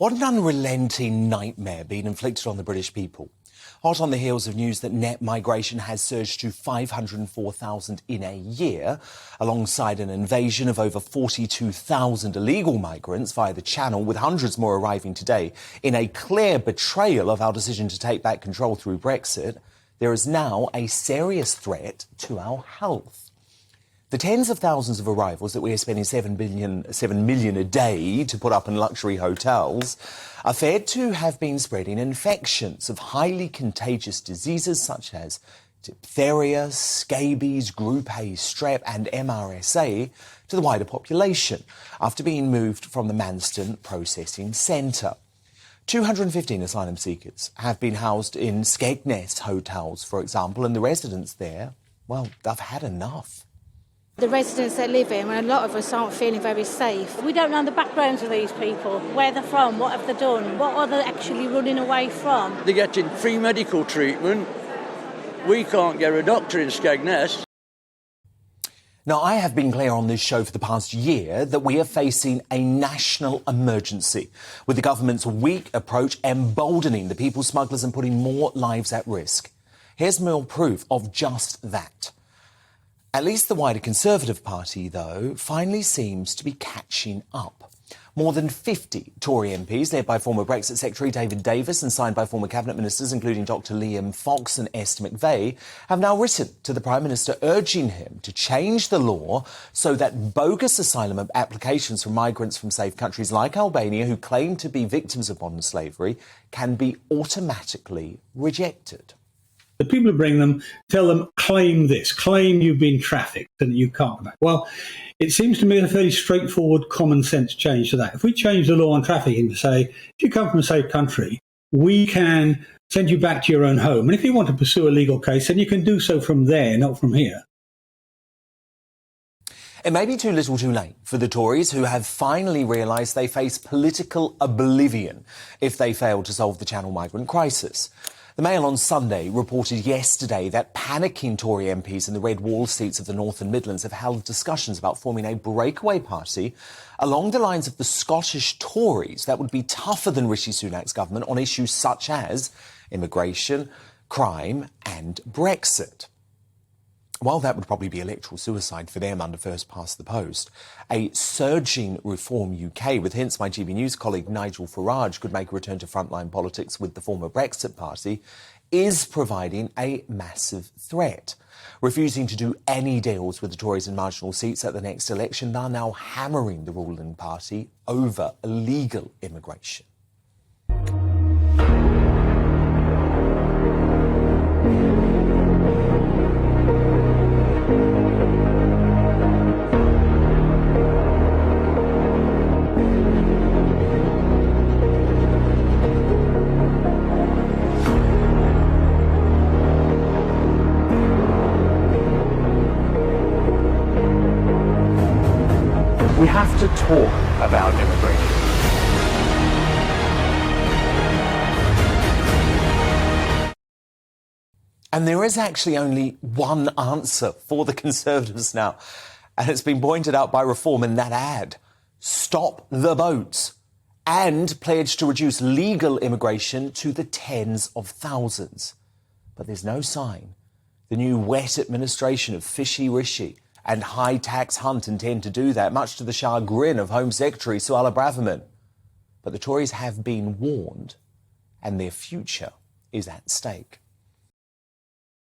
What an unrelenting nightmare being inflicted on the British people. Hot on the heels of news that net migration has surged to 504,000 in a year, alongside an invasion of over 42,000 illegal migrants via the Channel, with hundreds more arriving today. In a clear betrayal of our decision to take back control through Brexit, there is now a serious threat to our health. The tens of thousands of arrivals that we are spending 7 million a day to put up in luxury hotels are said to have been spreading infections of highly contagious diseases such as diphtheria, scabies, Group A strep and MRSA to the wider population after being moved from the Manston processing centre. 215 asylum seekers have been housed in Skegness hotels, for example, and the residents there, well, they've had enough. The residents that live here, and a lot of us aren't feeling very safe. We don't know the backgrounds of these people, where they're from, what have they done, what are they actually running away from. They're getting free medical treatment. We can't get a doctor in Skegness. Now, I have been clear on this show for the past year that we are facing a national emergency, with the government's weak approach emboldening the people smugglers and putting more lives at risk. Here's more proof of just that. At least the wider Conservative Party, though, finally seems to be catching up. More than 50 Tory MPs, led by former Brexit Secretary David Davis and signed by former Cabinet Ministers, including Dr Liam Fox and Esther McVeigh, have now written to the Prime Minister urging him to change the law so that bogus asylum applications from migrants from safe countries like Albania who claim to be victims of modern slavery can be automatically rejected. The people who bring them tell them, claim this, claim you've been trafficked and you can't come back. Well, it seems to me a fairly straightforward common sense change to that. If we change the law on trafficking to say, if you come from a safe country, we can send you back to your own home. And if you want to pursue a legal case, then you can do so from there, not from here. It may be too little too late for the Tories, who have finally realised they face political oblivion if they fail to solve the Channel migrant crisis. The Mail on Sunday reported yesterday that panicking Tory MPs in the red wall seats of the North and Midlands have held discussions about forming a breakaway party along the lines of the Scottish Tories that would be tougher than Rishi Sunak's government on issues such as immigration, crime and Brexit. While that would probably be electoral suicide for them under first past the post, a surging Reform UK, with hints my GBNews colleague Nigel Farage could make a return to frontline politics with the former Brexit party, is providing a massive threat. Refusing to do any deals with the Tories in marginal seats at the next election, they're now hammering the ruling party over illegal immigration. We have to talk about immigration. And there is actually only one answer for the Conservatives now, and it's been pointed out by Reform in that ad. Stop the boats and pledge to reduce legal immigration to the tens of thousands. But there's no sign the new wet administration of Fishy Rishi and High Tax Hunt intend to do that, much to the chagrin of Home Secretary Suella Braverman. But the Tories have been warned, and their future is at stake.